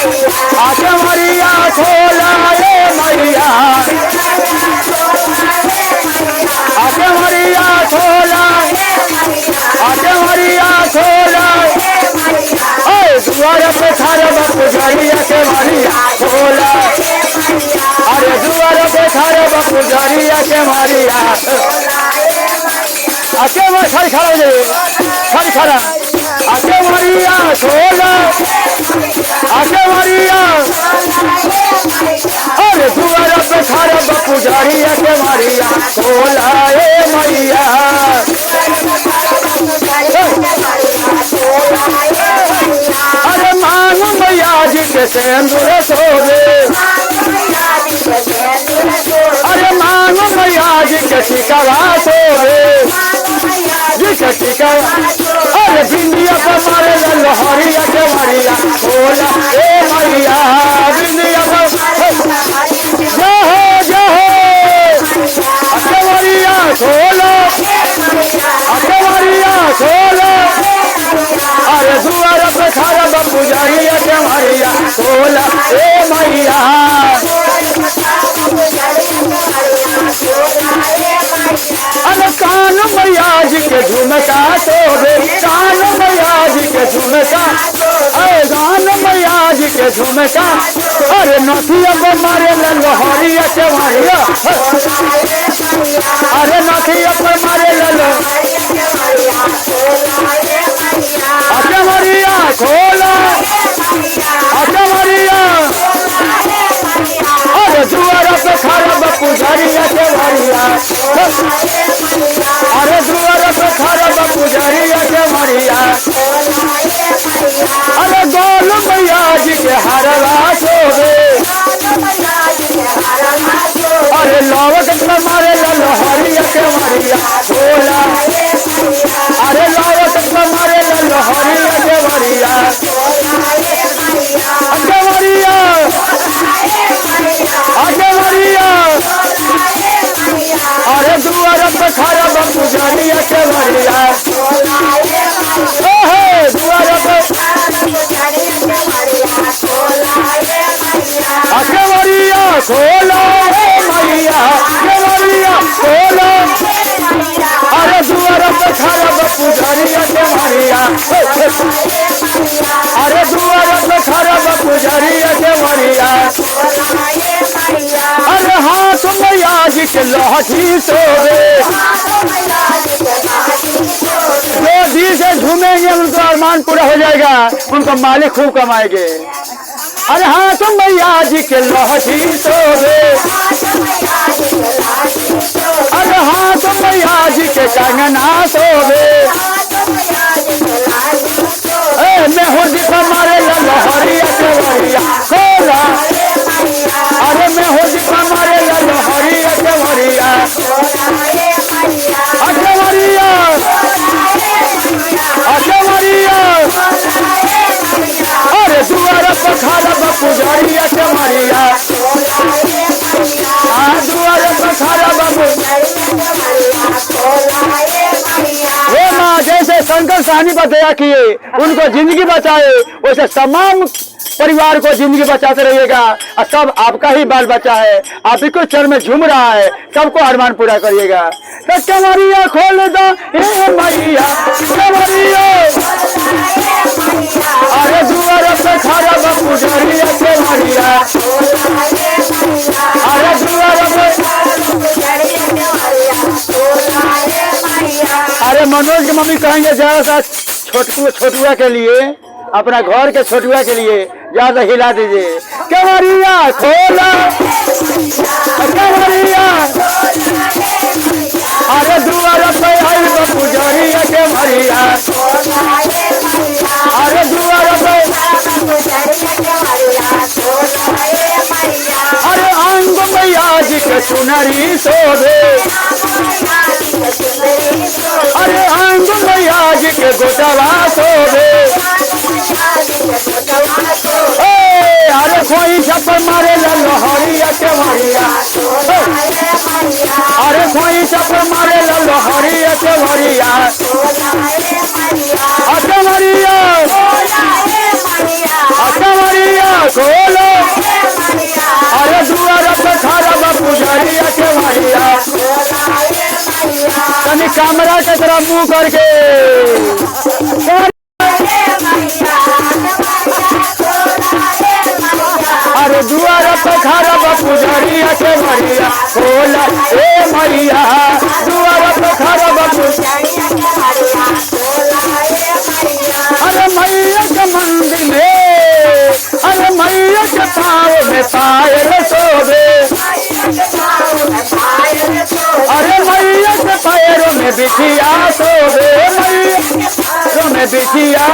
आके मरिया खोला रे मैया, आके मरिया खोला, आके मरिया खोला। दुआर पे खड़ा पुजारिया के मरिया खोला, अरे दुआर पे खड़ा पुजारिया के मरिया। आके खड़ी खड़ा दे, खड़ी खड़ा, आके मरिया खोला, आके मरिया। अरे दुआर पे खड़ा पुजारिया के मरिया खोला ए मैया। अरे मांगो मैया जी के सिंदूर सोबे, अरे मांगो मैया जी के टिकवा सोबे, जी के टिकवा। अरे बिंदिया पर मारे लहरिया के मरिया खोला ए मैया, बिंदिया पर जय हो जय हो। आके मरिया खोलो, आके मरिया खोलो। अरे दुआर पे खड़ा पुजारिया के मरिया खोला ए मैया। अरे कान मैया जी के झुमका सोबे, कान मैया जी के झुमका, अरे कान मैया जी के झुमका। अरे नथिया पर मारे लहरिया के मरिया, अरे नथिया पर मारे लो। आके मरिया खोला, आके मरिया। अरे दुआर पे खड़ा पुजारिया के मरिया, अरे दुआर पे खड़ा पुजारिया के मरिया। अरे गोल मैया जी के हरवा सोबे, अरे लौट पे मारे लहरिया के मरिया खोला, अरे लौट पे मारे लहरिया के मरिया। आके मरिया, आके मरिया। अरे दुआर पे खड़ा पुजारिया के मरिया, दुआर पे आके मरिया खोलो मैया, आके मरिया खोलो। अरे दुआर पे खड़ा पुजारिया के मरिया, अरे दुआर पे खड़ा पुजारिया के मरिया। अरे हाथ मैया जी के लहठी सोबे, जो से झूमेंगे उनको अरमान पूरा हो जाएगा, उनका मालिक खूब कमाएंगे। अरे हाथ मैया जी के लहठी सोबे, अरे हाथ मैया जी के कंगना सोबे। मैं हो जी मारे लहरिया के मरिया खोला, अरे मैं हो जी मारे लहरिया के मरिया। आके मरिया, आके मरिया। अरे दुआर पे खड़ा पुजारिया के मरिया, दुआर पे खड़ा हे माँ। जैसे शंकर साहनी पर दया किए, उनको जिंदगी बचाए, वैसे तमाम परिवार को जिंदगी बचाते रहिएगा। और सब आपका ही बाल बच्चा है, आप ही को चर में झूम रहा है, सबको अरमान पूरा करिएगा। तो कमरिया खोल दो हे मैया, कमरिया। अरे दुआर पे खड़ा पुजारिया के मरिया, अरे दुआर पे। अरे मनोज की मम्मी कहेंगे जरा सा छोटुआ के लिए, अपना घर के छोटुआ के लिए ज्यादा हिला दीजिए। कमरिया खोला, कमरिया। अरे दुआर पे आई पुजारिया के मरिया, अरे दुआर पे। अरे अंग मैया जी के चुनरी सोबे, अरे अंग मैया जी के गोटवा सोबे। अरे कोई छप्पर मारे लहरिया के मरिया, अरे कोई छप्पर मारे लहरिया के मरिया। आके मरिया, आके मरिया खोलो, अरे दुआर पे खड़ा बा पुजरिया के भैया, तनी कमरा के तरफ मुंह करके अरे दुआर पे खड़ा बा पुजरिया के भैया, खोला ए मैया, दुआर पे खड़ा बा पुजरिया के भैया, अरे मैया के मंदिर में, अरे मैया के पाँव में पायल शोभे, अरे मैया के पैरों में बिछिया शोभे, मैया में बिछिया,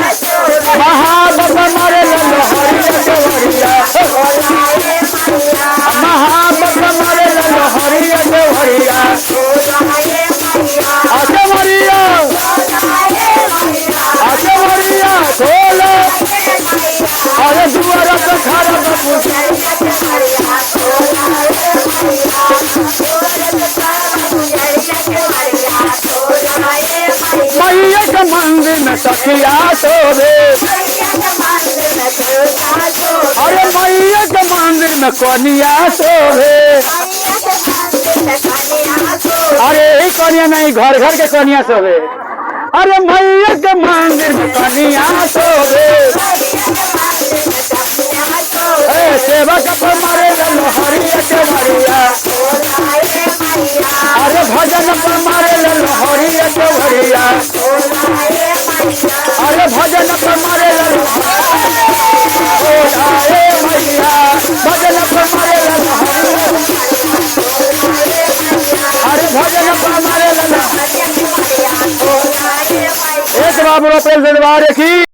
महाबत मारे लहरिया के भरिया, महाबत मारे लहरिया के भरिया, आके मरिया, आके मरिया खोलो, अरे दुआर पे खड़ा बापू, मैया के मंदिर में सखिया शोभे, अरे मैया के मंदिर में कनिया शोभे, अरे ही कनिया नहीं घर घर के कनिया शोभे, अरे मैया के मंदिर में कनिया शोभे, सेवक पर मारे लहरिया के भरिया, अरे भजन पर मारे लहरिया के भरिया, अरे भजन पर मारे मैया, भजन पर मारे अरे भजन पर मारे एक बाबू रुपये की